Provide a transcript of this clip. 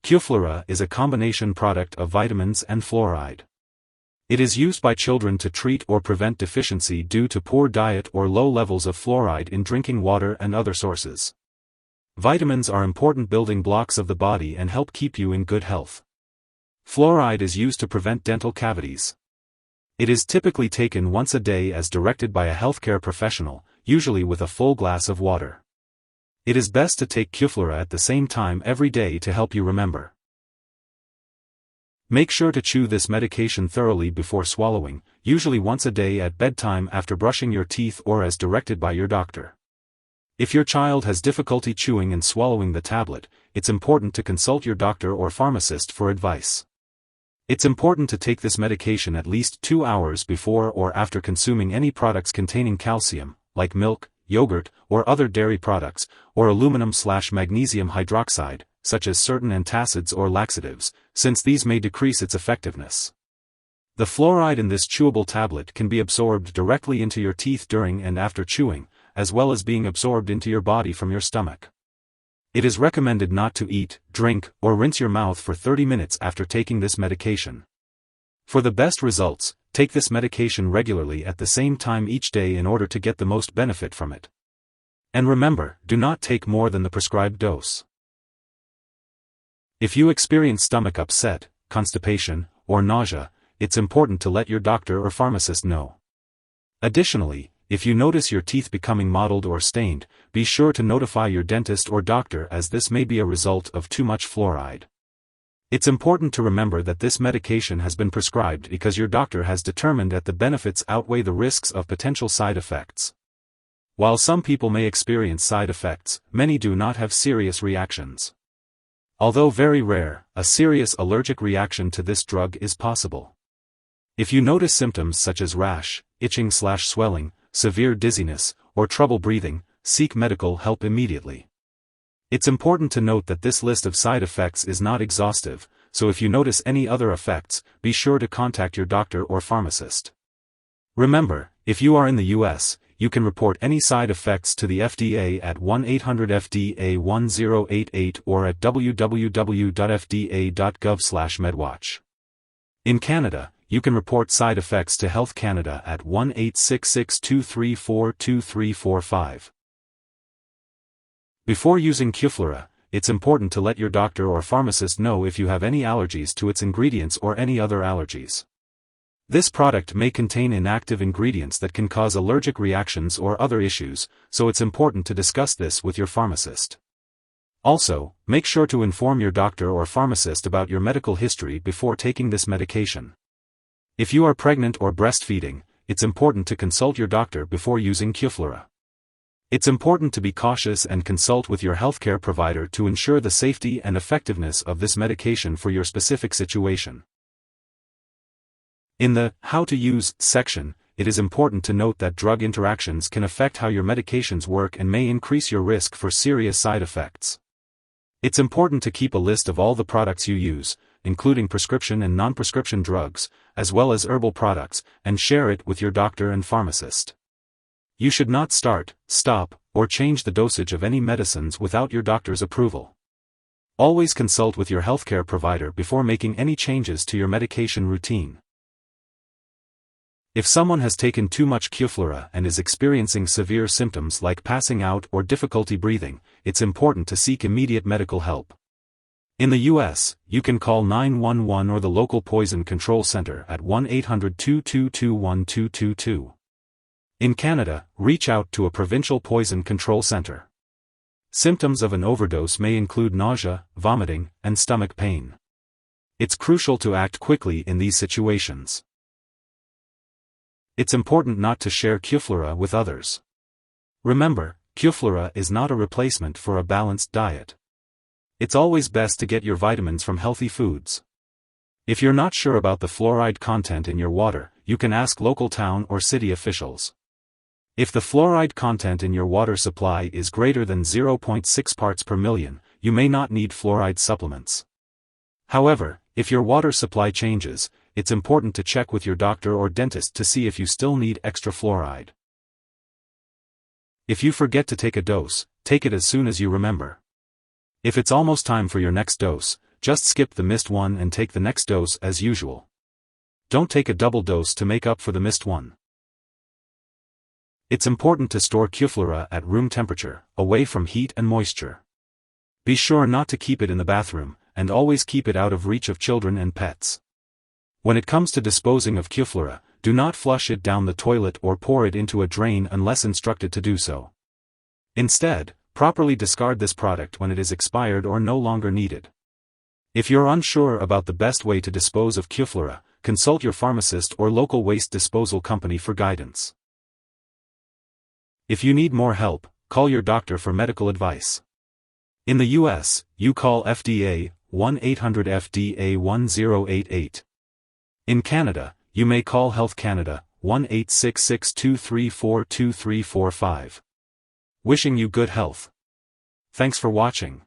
Quflora is a combination product of vitamins and fluoride. It is used by children to treat or prevent deficiency due to poor diet or low levels of fluoride in drinking water and other sources. Vitamins are important building blocks of the body and help keep you in good health. Fluoride is used to prevent dental cavities. It is typically taken once a day as directed by a healthcare professional, usually with a full glass of water. It is best to take Quflora at the same time every day to help you remember. Make sure to chew this medication thoroughly before swallowing, usually once a day at bedtime after brushing your teeth or as directed by your doctor. If your child has difficulty chewing and swallowing the tablet, it's important to consult your doctor or pharmacist for advice. It's important to take this medication at least 2 hours before or after consuming any products containing calcium, like milk, yogurt, or other dairy products, or aluminum/magnesium hydroxide, such as certain antacids or laxatives, since these may decrease its effectiveness. The fluoride in this chewable tablet can be absorbed directly into your teeth during and after chewing, as well as being absorbed into your body from your stomach. It is recommended not to eat, drink, or rinse your mouth for 30 minutes after taking this medication. For the best results, take this medication regularly at the same time each day in order to get the most benefit from it. And remember, do not take more than the prescribed dose. If you experience stomach upset, constipation, or nausea, it's important to let your doctor or pharmacist know. Additionally, if you notice your teeth becoming mottled or stained, be sure to notify your dentist or doctor, as this may be a result of too much fluoride. It's important to remember that this medication has been prescribed because your doctor has determined that the benefits outweigh the risks of potential side effects. While some people may experience side effects, many do not have serious reactions. Although very rare, a serious allergic reaction to this drug is possible. If you notice symptoms such as rash, itching/swelling, severe dizziness, or trouble breathing, seek medical help immediately. It's important to note that this list of side effects is not exhaustive, so if you notice any other effects, be sure to contact your doctor or pharmacist. Remember, if you are in the US, you can report any side effects to the FDA at 1-800-FDA-1088 or at www.fda.gov/medwatch. In Canada, you can report side effects to Health Canada at 1-866-234-2345. Before using Quflora, it's important to let your doctor or pharmacist know if you have any allergies to its ingredients or any other allergies. This product may contain inactive ingredients that can cause allergic reactions or other issues, so it's important to discuss this with your pharmacist. Also, make sure to inform your doctor or pharmacist about your medical history before taking this medication. If you are pregnant or breastfeeding, it's important to consult your doctor before using Quflora. It's important to be cautious and consult with your healthcare provider to ensure the safety and effectiveness of this medication for your specific situation. In the How to Use section, it is important to note that drug interactions can affect how your medications work and may increase your risk for serious side effects. It's important to keep a list of all the products you use, including prescription and non-prescription drugs, as well as herbal products, and share it with your doctor and pharmacist. You should not start, stop, or change the dosage of any medicines without your doctor's approval. Always consult with your healthcare provider before making any changes to your medication routine. If someone has taken too much Quflora and is experiencing severe symptoms like passing out or difficulty breathing, it's important to seek immediate medical help. In the US, you can call 911 or the local poison control center at 1-800-222-1222. In Canada, reach out to a provincial poison control center. Symptoms of an overdose may include nausea, vomiting, and stomach pain. It's crucial to act quickly in these situations. It's important not to share Quflora with others. Remember, Quflora is not a replacement for a balanced diet. It's always best to get your vitamins from healthy foods. If you're not sure about the fluoride content in your water, you can ask local town or city officials. If the fluoride content in your water supply is greater than 0.6 parts per million, you may not need fluoride supplements. However, if your water supply changes, it's important to check with your doctor or dentist to see if you still need extra fluoride. If you forget to take a dose, take it as soon as you remember. If it's almost time for your next dose, just skip the missed one and take the next dose as usual. Don't take a double dose to make up for the missed one. It's important to store Quflora at room temperature, away from heat and moisture. Be sure not to keep it in the bathroom, and always keep it out of reach of children and pets. When it comes to disposing of Quflora, do not flush it down the toilet or pour it into a drain unless instructed to do so. Instead, properly discard this product when it is expired or no longer needed. If you're unsure about the best way to dispose of Quflora, consult your pharmacist or local waste disposal company for guidance. If you need more help, call your doctor for medical advice. In the US, you call FDA 1-800-FDA-1088. In Canada, you may call Health Canada 1-866-234-2345. Wishing you good health. Thanks for watching.